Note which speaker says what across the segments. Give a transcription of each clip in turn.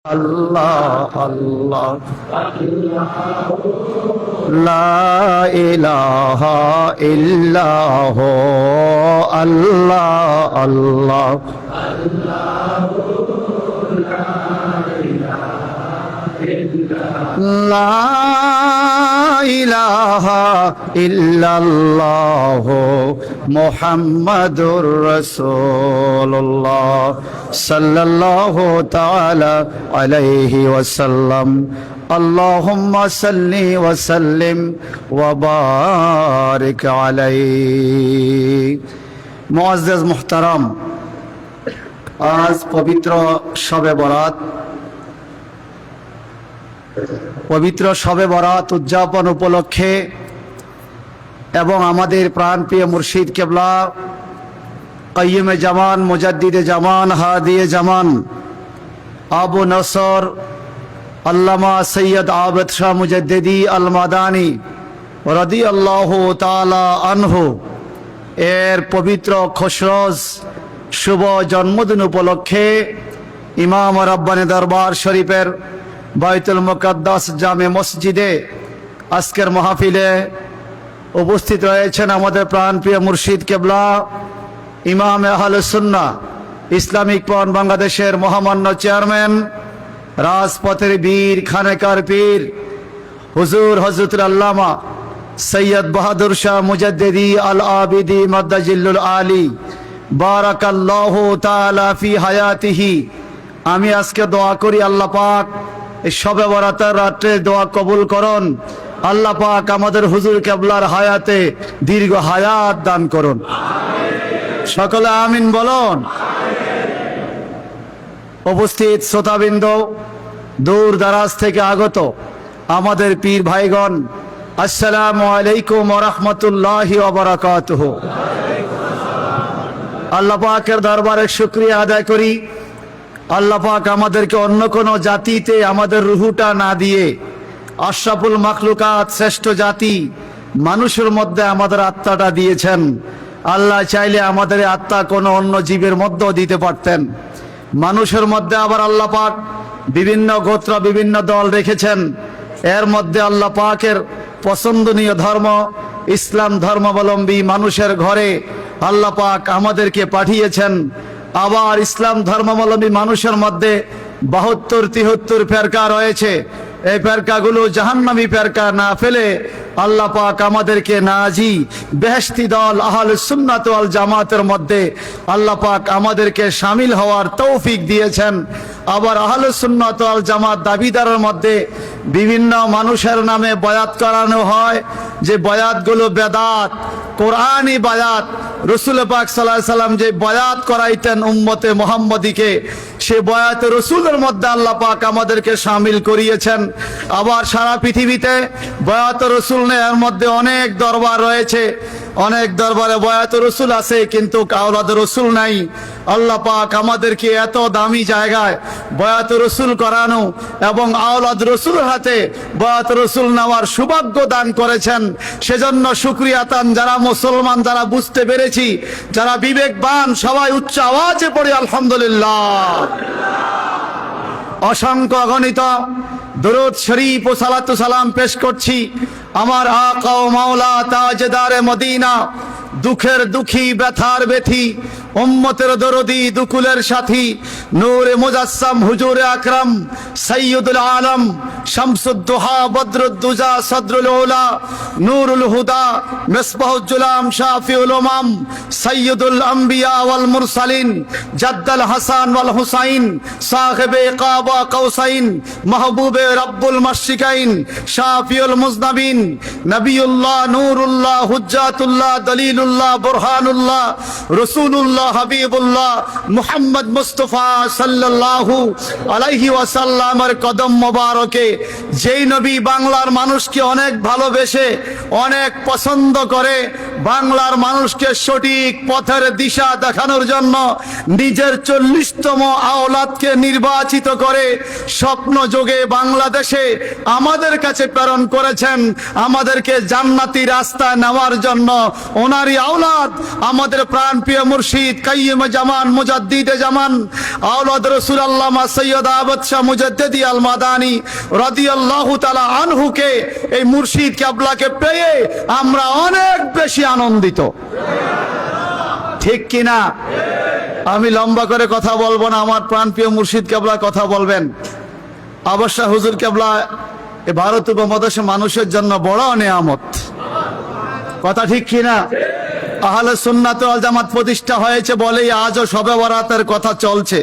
Speaker 1: আল্লাহ আল্লাহ লা ইলাহা ইল্লাহ আল্লাহ আল্লাহ লা ইলাহা ইল্লাল্লাহ মুহাম্মাদুর রাসূলুল্লাহ সাল্লাল্লাহু তাআলা আলাইহি ওয়াসাল্লাম। আল্লাহুম্মা সাল্লি ওয়া সাল্লিম ওয়া বারিক আলাইহি। মুআজ্জাজ মুহতারাম, আজ পবিত্র শবে বরাত, পবিত্র শবে বরাত উদযাপন উপলক্ষে এবং আমাদের প্রাণপ্রিয় মুর্শিদ কেবলা কাইয়ুমে জামান, মুজাদ্দিদে জামান, হাদিয়ে জামান আবু নসর আল্লামা সৈয়দ আবেদ শাহ মুজাদ্দিদি আল মাদানী রাদিয়াল্লাহু তাআলা আনহু এর পবিত্র খোশরোজ শুভ জন্মদিন উপলক্ষে ইমাম রাব্বানী দরবার শরীফের বাইতুল মুকাদ্দাস জামে মসজিদে আজকের মাহফিলে উপস্থিত রয়েছেন আমাদের প্রাণপ্রিয় মুর্শিদ কেবলা ইমাম আহলে সুন্নাহ ইসলামিক ফ্রন্ট বাংলাদেশের মহামান্য চেয়ারম্যান, রাজপথের বীর, খানেকার পীর হুজুর হযরতুল আল্লামা সৈয়দ বাহাদুর শাহ মুজাদ্দিদি আল আবিদি মাদ্দাজিল্লুল আলী বারাকাল্লাহু তাআলা ফি হায়াতিহি। আমি আজকে দোয়া করি আল্লাহ পাক এই শবে বরাতের রাত্রে দোয়া কবুল করুন। আল্লাহ পাক আমাদের হুজুর কেবলার হায়াতে দীর্ঘ হায়াত দান করুন। সকলে আমিন বলুন। উপস্থিত শ্রোতাবৃন্দ, দূর দারাজ থেকে আগত আমাদের পীর ভাইগণ, আসসালামু আলাইকুম ওয়া রাহমাতুল্লাহি ওয়া বারাকাতুহু। আল্লাহ পাকের দরবারে শুকরিয়া আদায় করি, আল্লাহ পাক আমাদেরকে অন্য কোনো জাতিতে আমাদের রুহুটা না দিয়ে আশরাফুল মাখলুকাত শ্রেষ্ঠ জাতি মানুষের মধ্যে আমাদের আত্মাটা দিয়েছেন। আল্লাহ চাইলে আমাদের আত্মা কোনো অন্য জীবের মধ্যেও দিতে পারতেন। মানুষের মধ্যে আবার আল্লাহ পাক বিভিন্ন গোত্র, বিভিন্ন দল রেখেছেন। এর মধ্যে আল্লাহ পাকের পছন্দনীয় ধর্ম ইসলাম ধর্মাবলম্বী মানুষের ঘরে আল্লাহ পাক আমাদেরকে পাঠিয়েছেন। আবার ইসলাম ধর্মাবলম্বী মানুষের মধ্যে 72-73 ফেরকা রয়েছে। এই ফেরকাগুলো জাহান্নামী ফেরকা না ফেলে আল্লাহ পাক আমাদেরকে নাজি বেহেশতি দল আহলুস সুন্নাত ওয়াল জামাতের মধ্যে আল্লাহ পাক আমাদেরকে শামিল হওয়ার তৌফিক দিয়েছেন। আবার আহলুস সুন্নাত ওয়াল জামাত দাবিদারের মধ্যে বিভিন্ন মানুষের নামে বয়াত করানো হয়, যে বয়াতগুলো বেদাত, কোরআনী বায়াত। রসুল পাক সাল্লাল্লাহু আলাইহি সাল্লাম যে বয়াত করাইতেন উম্মতে মুহাম্মদীকে, সে বয়াতে রসুলের মধ্যে আল্লাহ পাক আমাদেরকে শামিল করিয়েছেন। আবার সারা পৃথিবীতে বয়াত রসুল নেই, এর মধ্যে অনেক দরবার রয়েছে, অনেক দরবারে বয়াত রসুল আছে, কিন্তু আওলাদ রসুল নাই। আল্লাহ পাক আমাদেরকে এত দামি জায়গায় বয়াত রসুল করানো এবং আওলাদ রসুলের হাতে বয়াত রসুল নেওয়ার সৌভাগ্য দান করেছেন। সেজন্য শুকরিয়া তান যারা মুসলমান, যারা বুঝতে পেরেছি, যারা বিবেকবান, সবাই উচ্চ আওয়াজে পড়ি আলহামদুলিল্লাহ। অসংখ্য অগণিত দরুদ শরীফ ও সালাতু সালাম পেশ করছি আমার আকা ও মাওলা তাজদারে মদিনা, দুঃখের দুঃখী, ব্যথার ব্যথী, উম্মতের দরদি, দুকুলের সাথী, নূরে মুজাসসাম হুজুরে আকরাম সাইয়্যিদুল আলম শামসুদ্দোহা বদরুদ্দুজা সদরুল উলা নূরুল হুদা মিসবাহুজ্জুলাম শাফিউল উমাম সাইয়্যিদুল আম্বিয়া ওয়াল মুরসালিন জাদ্দাল হাসান ওয়াল হুসাইন সাহেবে কাবা কাউসাইন মাহবুবে রব্বুল মাশরিকাইন শাফিউল মুজনাবিন নবিউল্লাহ নূরুল্লাহ হুজ্জাতুল্লাহ দলিলুল্লাহ বুরহানুল্লাহ রাসূলুল্লাহ হাবিবুল্লাহ মুহাম্মদ মুস্তাফা সাল্লাল্লাহু আলাইহি ওয়াসাল্লামের কদম মোবারকে, যেই নবী বাংলার মানুষকে অনেক ভালোবেসে, অনেক পছন্দ করে, বাংলার মানুষকে সঠিক পথের দিশা দেখানোর জন্য নিজের 40তম আওলাদকে নির্বাচিত করে স্বপ্ন যোগে বাংলাদেশে আমাদের কাছে প্রেরণ করেছেন, আমাদেরকে জান্নাতি রাস্তা নেওয়ার জন্য। ওনারই আওলাদ আমাদের প্রাণপ্রিয় মুর্শিদ কাইয়্যিম জামান মুজাদ্দিদে জামান আওলাদ রাসূল আল্লামা সৈয়দ আহমদ শাহ মুজাদ্দিদি আল মাদানী রাদিয়াল্লাহু তাআলা আনহুকে, এই মুর্শিদ কেবলাকে পেয়ে আমরা অনেক বেশি আনন্দিত, ঠিক কিনা? আমি লম্বা করে কথা বলবো না, আমার প্রাণপ্রিয় মুর্শিদ কেবলা কথা বলবেন। অবশ্য হুজুর কেবলা এই ভারত উপমহাদেশের মানুষের জন্য বড় নেয়ামত, কথা ঠিক কিনা? আহলে সুন্নাত ওয়াল জামাত প্রতিষ্ঠা হয়েছে বলেই আজও শবে বরাতের কথা চলছে।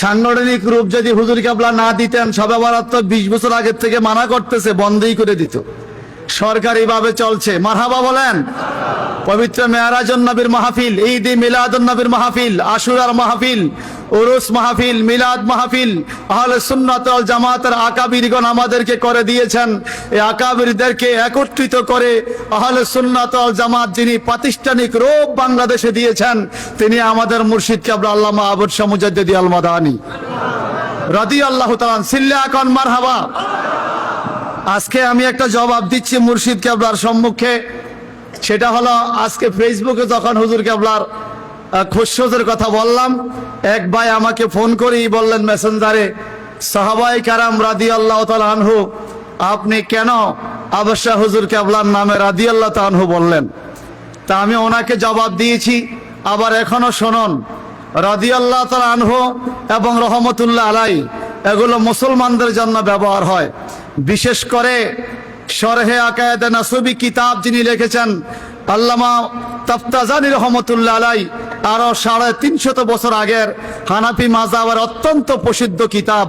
Speaker 1: সাংগঠনিক রূপ যদি হুজুর কেবলা না দিতেন, শবে বরাত তো 20 বছর আগের থেকে মানা করতেছে, বন্ধই করে দিত। সরকারি ভাবে চলছে, মারহাবা বলেন। পবিত্র মেরাজুন নবীর মাহফিল, ঈদ মিলাদুন নবীর মাহফিল, আশুরার মাহফিল, উরুস মাহফিল, মিলাদ মাহফিল আহলে সুন্নাত ওয়াল জামাতের আকাবিরগণ আমাদেরকে করে দিয়েছেন। এই আকাবিরদেরকে একত্রিত করে আহলে সুন্নাত ওয়াল জামাত যিনি প্রাতিষ্ঠানিক রূপ বাংলাদেশে দিয়েছেন, তিনি আমাদের মুর্শিদ কেবলা আল্লামা আবুদ শাহ মুজাদ্দিদি আল মাদানী রাদিয়াল্লাহু তাআলা। সিল্লা কোন মারহাবা। আজকে আমি একটা জবাব দিচ্ছি মুর্শিদ কেবলার সম্মুখে, সেটা হলো আজকে ফেসবুকে যখন হুজুর কেবলার খুশখবরের কথা বললাম, এক ভাই আমাকে ফোন করেই বললেন মেসেঞ্জারে, সাহাবায়ে কেরাম রাদিয়াল্লাহু তাআলা আনহু আপনি কেন অবশ্য হুজুর কেবলার নামে রাদিয়াল্লাহু তাআলা আনহু বললেন? তা আমি ওনাকে জবাব দিয়েছি, আবার এখনো শুনুন। রাদিয়াল্লাহু তাআলা আনহু এবং রহমতুল্লাহ আলাইহি এগুলো মুসলমানদের জন্য ব্যবহার হয়। বিশেষ করে শরহে আকায়েদে নাসবি কিতাব যিনি লিখেছেন আল্লামা তাফতাজানি রহমতুল্লাহ আলাইহি, আরো 350 বছর আগের হানাফি মাযহাবের অত্যন্ত প্রসিদ্ধ কিতাব।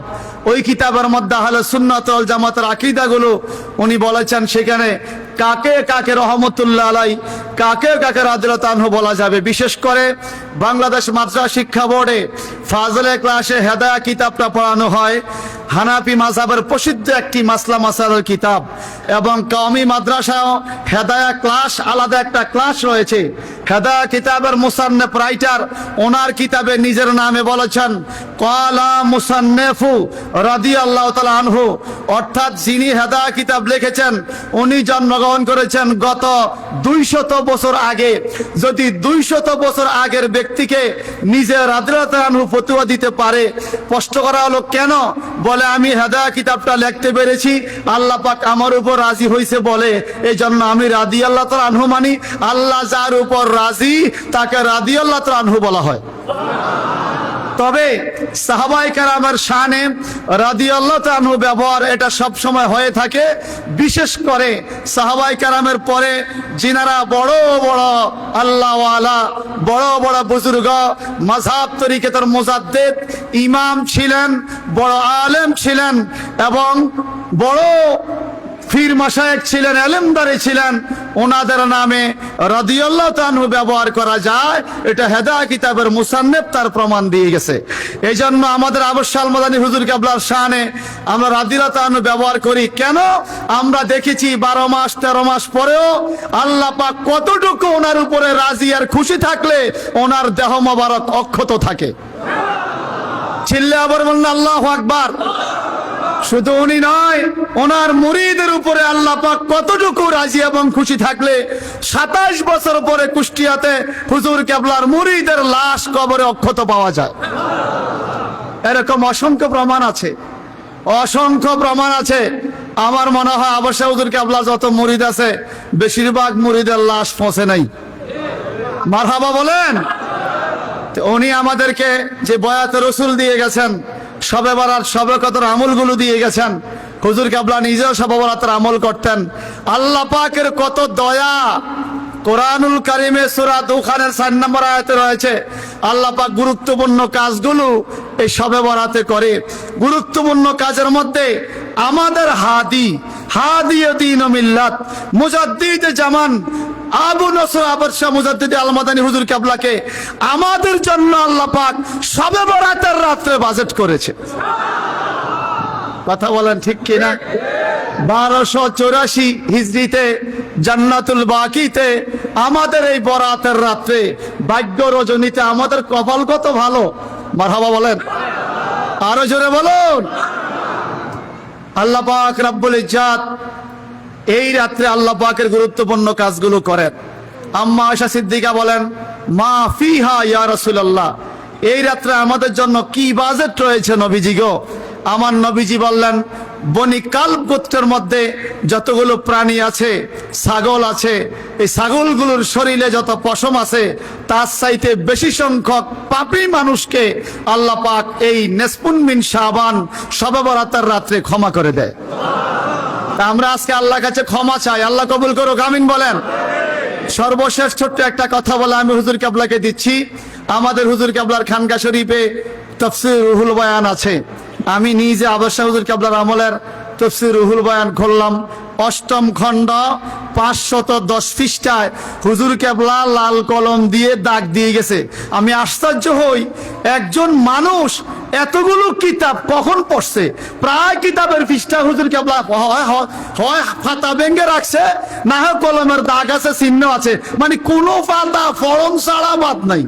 Speaker 1: ওই কিতাবের মধ্যে আহলে সুন্নাত ওয়াল জামাতের আকীদাগুলো উনি বলেছেন, সেখানে কাকে কাকে রহমতুল্লাহ আলাইহি, কাকে কাকে রাদিয়াল্লাহু তাআলা আনহু বলা যাবে। বিশেষ করে বাংলাদেশ মাদ্রাসা শিক্ষা বোর্ডে ফাজলে ক্লাসে হেদায়া কিতাবটা পড়ানো হয়, হানাফি মাযহাবের প্রসিদ্ধ একটি মাসলা মাসাইলের কিতাব। এবং কওমি মাদ্রাসাও হেদায়া ক্লাস, আলাদা একটা ক্লাস রয়েছে। হেদায়া কিতাবের মুসান্নিফ রাইটার ওনার কিতাবে নিজের নামে বলেছেন ক্বালা মুসান্নিফু রাদিয়াল্লাহু তাআলা আনহু, অর্থাৎ যিনি হেদায়া কিতাব লিখেছেন উনি জন্মগ্রহণ করেছেন গত 200 বছর আগে। যদি 200 বছর আগের ব্যক্তিকে নিজে রাদিয়াল্লাহু তাআলা আনহু ফতোয়া দিতে পারে, প্রশ্ন করা হলো কেন? বলে আমি হেদায়া কিতাবটা লিখতে পেরেছি, আল্লাহ পাক আমার উপর রাজি হয়েছে বলে, এই জন্য আমি রাদিয়াল্লাহু তাআলা আনহু মানি। আল্লাহ যার উপর রাজি তাকে রাদিয়াল্লাহু তাআলা আনহু বলা হয়। তবে সাহাবায়ে কেরামের শানে রাদিয়াল্লাহু তাআলা আনহু ব্যবহার এটা সব সময় হয়ে থাকে। বিশেষ করে সাহাবায়ে কেরামের পরে যিনারা বড় বড় আল্লাহ ওয়ালা, বড় বড় বুজুর্গ, মাযহাব তরিকতের মুজাদ্দিদ ইমাম ছিলেন, বড় আলেম ছিলেন এবং বড় পীর মাশায়েখ ছিলেন, ইলমদারি ছিলেন, ওনাদের নামে রাদিয়াল্লাহু তাআলা আনহু ব্যবহার করা যায়। এটা হেদায়া কিতাবের মুসান্নিফ তার প্রমাণ দিয়ে গেছে। এই জন্য আমাদের আবুদ শাহ আল মাদানী হুজুর কেবলার শানে আমরা রাদিয়াল্লাহু তাআলা আনহু ব্যবহার করি। কেন? আমরা দেখেছি 12 মাস 13 মাস পরেও আল্লাহ পাক কতটুকু ওনার উপরে রাজি আর খুশি থাকলে ওনার দেহ মোবারক অক্ষত থাকে। চিল্লা আবার বলুন আল্লাহু আকবার। শুধু উনি নয়, ওনার মুরিদের উপরে আল্লাহ পাক কতটুকু রাজি এবং খুশি থাকলে 27 বছর পরে কুষ্টিয়াতে হুজুর কেবলার মুরিদের লাশ কবরে অক্ষত পাওয়া যায়। এরকম অসংখ্য প্রমাণ আছে, অসংখ্য প্রমাণ আছে। আমার মনে হয় অবশ্য হুজুর কেবলা যত মুরিদ আছে বেশিরভাগ মুরিদের লাশ পৌঁছে নাই। মারহাবা বলেন। উনি আমাদেরকে যে বয়াতে রসুল দিয়ে গেছেন, শবে বরাত শবে কদর আমলগুলো দিয়ে গেছেন, হুজুর কেবলা নিজেও শবে বরাতের আমল করতেন। আল্লাহ পাকের কত দয়া। কোরআনুল কারিমে সূরা দুখানের 4 নম্বর আয়াতে রয়েছে আল্লাহ পাক গুরুত্বপূর্ণ কাজগুলো এই শবে বরাতে করে। গুরুত্বপূর্ণ কাজের মধ্যে আমাদের হাদিয়াতিন মিল্লাত মুজাদ্দিদ জামান আবু নসর আবদ শাহ মুজাদ্দিদি আল মাদানী হুজুর কেবলাকে আমাদের জন্য আল্লাহ পাক শবে বরাতের রাত্রে বাজেট করেছে। কথা বলেন ঠিক কিনা? 1284 হিজরিতে জান্নাতুল বাকিতে, আমাদের এই বরাতের রাত্রে, ভাগ্য রজনীতে আমাদের কপাল কত ভালো। মারহাবা বলেন, আরো জোরে বলুন। আল্লাহ পাক রব্বুল ইজ্জাত এই রাত্রে আল্লাহ পাকের গুরুত্বপূর্ণ কাজগুলো করেন। আম্মা আয়েশা সিদ্দিকা বলেন, মা ফিহা ইয়া রাসূলুল্লাহ, এই রাত্রে আমাদের জন্য কি বাজেট রয়েছে নবীজি গো? আমার নবীজি বললেন, বনি কালব গোত্রের মধ্যে যতগুলো প্রাণী আছে, ছাগল আছে, এই ছাগলগুলোর শরীরে যত পশম আছে তার চাইতে বেশি সংখ্যক পাপী মানুষকে আল্লাহ পাক এই নেসফুন মিন শাবান, শবে বরাতের রাত্রে ক্ষমা করে দেয়। তা আমরা আজকে আল্লাহর কাছে ক্ষমা চাই, আল্লাহ কবুল করুক, আমিন বলেন। সর্বশেষ ছোট্ট একটা কথা বলে আমি হুজুর কেবলাকে দিচ্ছি। আমাদের হুজুর কেবলার খানকা শরীফে তাফসীর রুহুল বয়ান আছে। আমি নিজে আদর্শ হুজুর কেবলার আমলের তাফসীর রুহুল বয়ান খুললাম, 8ম খণ্ড 510 পৃষ্ঠায় হুজুর কেবলা লাল কলম দিয়ে দাগ দিয়ে গেছে। আমি আশ্চর্য হই, একজন মানুষ এতগুলো কিতাব কখন পড়ছে? প্রায় কিতাবের পৃষ্ঠা হুজুর কেবলা হয় ফাতা ভেঙে রাখছে, না হয় কলমের দাগ আছে, চিহ্ন আছে, মানে কোনো পাতা ফরম ছাড়া বাদ নাই,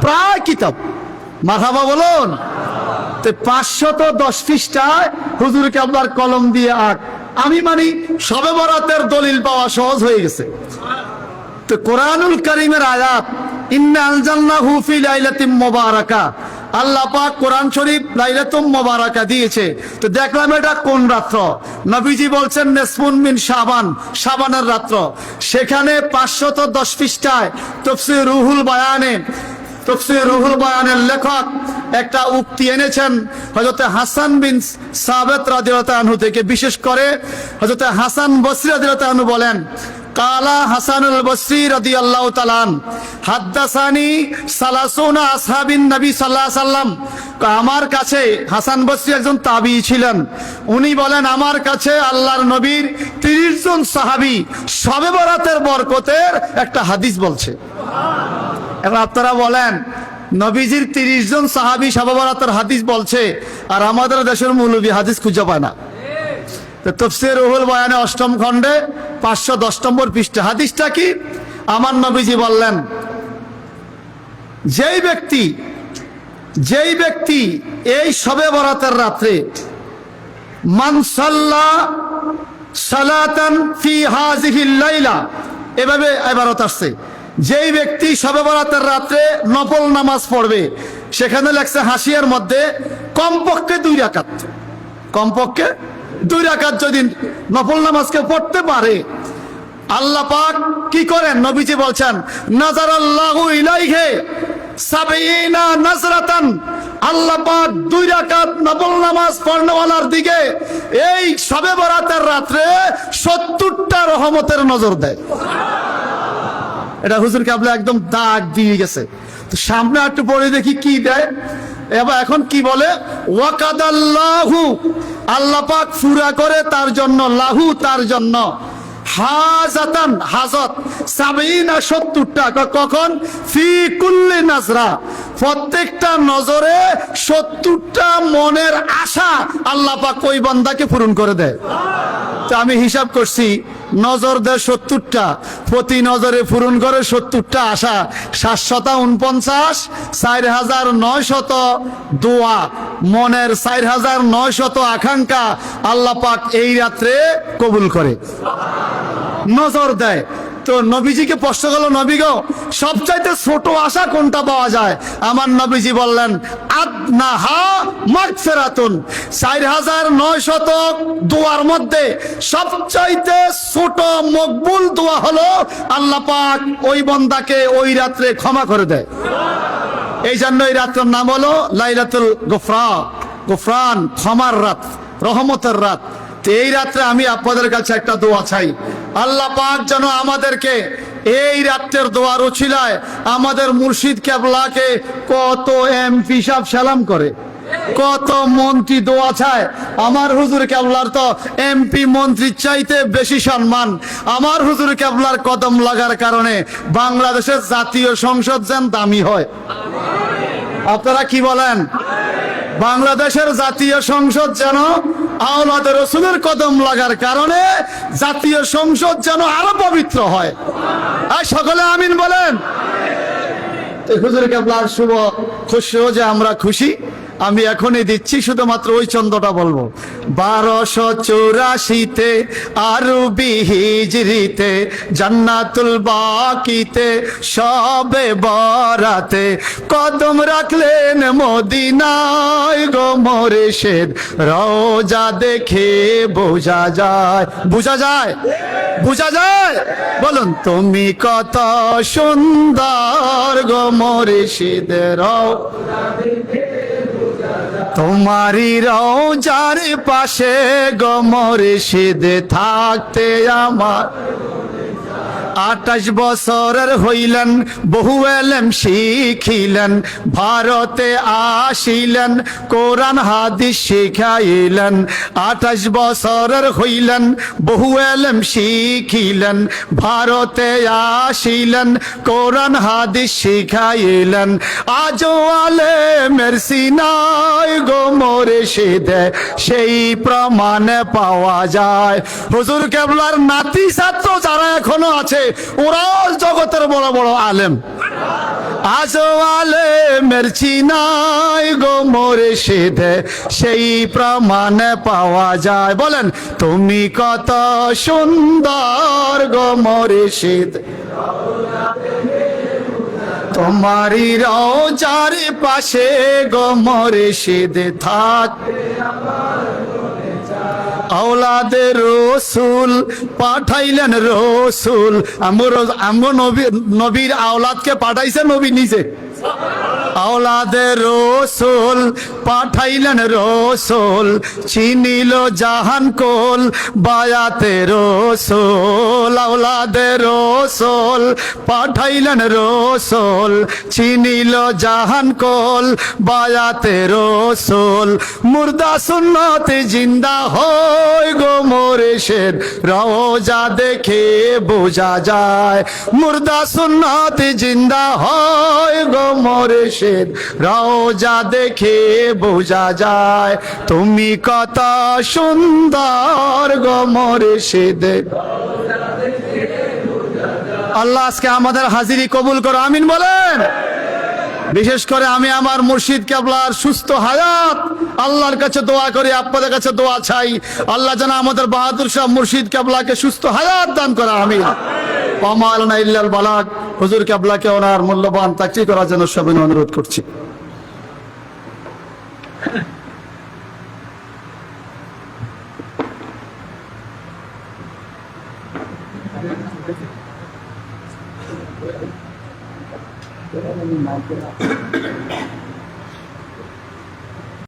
Speaker 1: প্রায় কিতাব। মারহাবা বলুন। 510 পৃষ্ঠায় হুজুর কেবলার কলম দিয়ে আঁক। আমি মানি শবে বরাতের দলিল পাওয়া সহজ হয়ে গেছে। তো কোরআনুল কারীমের আয়াত, ইন্না আনজালনাহু ফি লাইলাতিন মুবারাকা, আল্লাহ পাক কোরআন শরীফ লাইলাতুল মুবারাকা দিয়েছে। তো দেখলাম এটা কোন রাত্র? নবীজি বলছেন নেসফুন মিন শাবান, শাবানের রাত্র। সেখানে 510 পৃষ্ঠায় তাফসীর রুহুল বয়ানে, তাফসীর রুহুল বয়ানের লেখক একটা উক্তি এনেছেন হযরত হাসান বিন সাবিত রাদিয়াল্লাহু আনহু থেকে। বিশেষ করে হযরত হাসান বসরি রাদিয়াল্লাহু আনহু বলেন, কালা হাসানুল বসরি রাদিয়াল্লাহু তাআলা হাদাসানি সালাসুনা আসহাবিন নবী সাল্লাল্লাহু আলাইহি সাল্লাম। আমার কাছে, হাসান বসরি একজন তাবিঈ ছিলেন, উনি বলেন আমার কাছে আল্লাহর নবীর 30 জন সাহাবী শবে বরাতের বরকতের একটা হাদিস বলছে। এখন আপনারা বলেন, নবীজির 30 জন সাহাবী শবে বরাতের হাদিস বলছে, আর আমাদের দেশের মৌলবী হাদিস খুঁজে পায় না। তাফসীর রুহুল বয়ানে 8ম খণ্ডে 510 নম্বর পৃষ্ঠা। হাদিসটা কি? আমার নবীজি বললেন, যেই ব্যক্তি এই শবে বরাতের রাত্রে মান সাল্লা সালাতান ফি হাযিহিল লাইলা, এভাবে ইবারত আসছে, যেই ব্যক্তি শবে বরাতের রাত্রে নফল নামাজ পড়বে, সেখানে লেখছে হাসিয়ার মধ্যে কমপক্ষে 2 রাকাত, কমপক্ষে 2 রাকাত যদি নফল নামাজকে পড়তে পারে, আল্লাহ পাক কি করেন? নবীজি বলছেন, নাযারাল্লাহু ইলাইহি 70 নাজরাতান, আল্লাহ পাক 2 রাকাত নফল নামাজ পড়নেওয়ালার দিকে এই শবে বরাতের রাত্রে 70টা রহমতের নজর দেয়। এটা হুজুর কেবলা একদম দাগ দিয়ে গেছে। তো সামনে একটু পড়ে দেখি কি দেয়। এবার এখন কি বলে? ওয়াকাদাল্লাহু, আল্লাহ পাক পুরা করে তার জন্য, লাহু তার জন্য, হাজাতান হাজত 70টা। কখন? ফি কুল্লি নাজরা, প্রত্যেকটা নজরে 70টা মনের আশা আল্লাহ পাক ওই বান্দাকে পূরণ করে দেয়। তো আমি হিসাব করছি, নজর দেয় 70টা, প্রতি নজরে পূরণ করে 70টা আশা, 749, 4900 দোয়া, মনের 4900 আকাঙ্ক্ষা আল্লাহ পাক এই রাত্রে কবুল করে, নজর দেয়। তো নবীজিকে প্রশ্ন করলো, নবী গো, সবচাইতে ছোট আশা কোনটা পাওয়া যায়? আমার নবীজি বললেন, আদনাহা মাগফিরাতুন, 4900 দোয়ার মধ্যে সবচাইতে ছোট মকবুল দোয়া হলো আল্লাহ পাক ওই বান্দাকে ওই রাত্রে ক্ষমা করে দেয়। এই জন্য এই রাতের নাম হলো লাইলাতুল গুফরান, ক্ষমার রাত, রহমতের রাত। এই রাত্রে আমি আপনাদের কাছে একটা দোয়া চাই, আল্লাহ পাক যেন আমাদেরকে এই রাত্রের দোয়ার উছিলায় আমাদের মুর্শিদ কেবলাকে কত এমপি সাহেব সালাম করে, কত মন্ত্রী দোয়া চায়। আমার হুজুর কেবলার তো এমপি মন্ত্রীর চাইতে বেশি সম্মান। আমার হুজুর কেবলার কদম লাগার কারণে বাংলাদেশের জাতীয় সংসদ যেন দামি হয়। আপনারা কি বলেন? বাংলাদেশের জাতীয় সংসদ যেন আওলাদে রসুলের কদম লাগার কারণে জাতীয় সংসদ যেন আরো পবিত্র হয়। আর সকলে আমিন বলেন। হুজুর কেবলার শুভ খুশি যে আমরা খুশি। আমি এখনই দিচ্ছি, শুধুমাত্র ওই চন্দ্রটা বলবো। 1284-তে আরবি হিজরিতে জান্নাতুল বাকিতে সবে বরাতে কদম রাখলেন মদিনায় গো মোরশেদ, রওজা দেখে বোঝা যায়, বোঝা যায়, বোঝা যায়। বলুন তুমি কত সুন্দর গো মোরশেদ, রওজা দেখে তোমারি রওজার পাশে গো মোরশেদ থাকতে আমার 28 বছরের হইলেন, বহু এলেম শিখিলেন, ভারতে আসিলেন, কোরআন হাদিস শিখাইলেন। 28 বছরের হইলেন, বহু এলেম শিখিলেন, ভারতে আসিলেন, কোরআন হাদিস শিখাইলেন। আজও আলেমের সিনায় গো মোরশেদ সেই প্রমাণে পাওয়া যায়। হুজুর কেবলার নাতি ছাত্র যারা এখনো আছে, ওরাও জগতের বড় বড় আলেম। আজও আলেমের চিনায় গো মোরশেদ সেই প্রমাণে পাওয়া যায়। বলেন তুমি কত সুন্দর গো মোরশেদ, তোমারি রওজার পাশে গো মোরশেদ থাক। আওলাদে রসুল পাঠাইলেন রসুল, আমগো নবীর আওলাদকে পাঠাইছে নবী নিজে। আওলাদে রসুল পাঠাইলেন রসুল, চিনিল জাহান কোল বায়াতে রসুল। আওলাদে রসুল পাঠাইলেন রসুল, চিনিল জাহান কোল বায়াতে রসুল। মুর্দা সুন্নতে জিন্দা হয় গো মোরশেদ, রওজা দেখে বোঝা যায়। মুর্দা সুন্নতে জিন্দা হয় গো মোরশেদ, রওজা দেখে বোঝা যায়। তুমি কত সুন্দর গো মোরশেদ। আল্লাহ আজকে আমাদের হাজিরি কবুল করো, আমিন বলেন। বিশেষ করে আমি আমার মুর্শিদ কেবলার সুস্থ হায়াত আল্লাহর কাছে দোয়া করি, আপনাদের কাছে দোয়া চাই। আল্লাহ যেন আমাদের বাহাদুর শাহ মুর্শিদ কেবলাকে সুস্থ হায়াত দান করে, আমিন। ওয়া আলাইনা ইল্লাল বালাগ। হুজুর কেবলাকে ওনার মূল্যবান তাকরির করার জন্য সবিনয় অনুরোধ করছি। Thank you.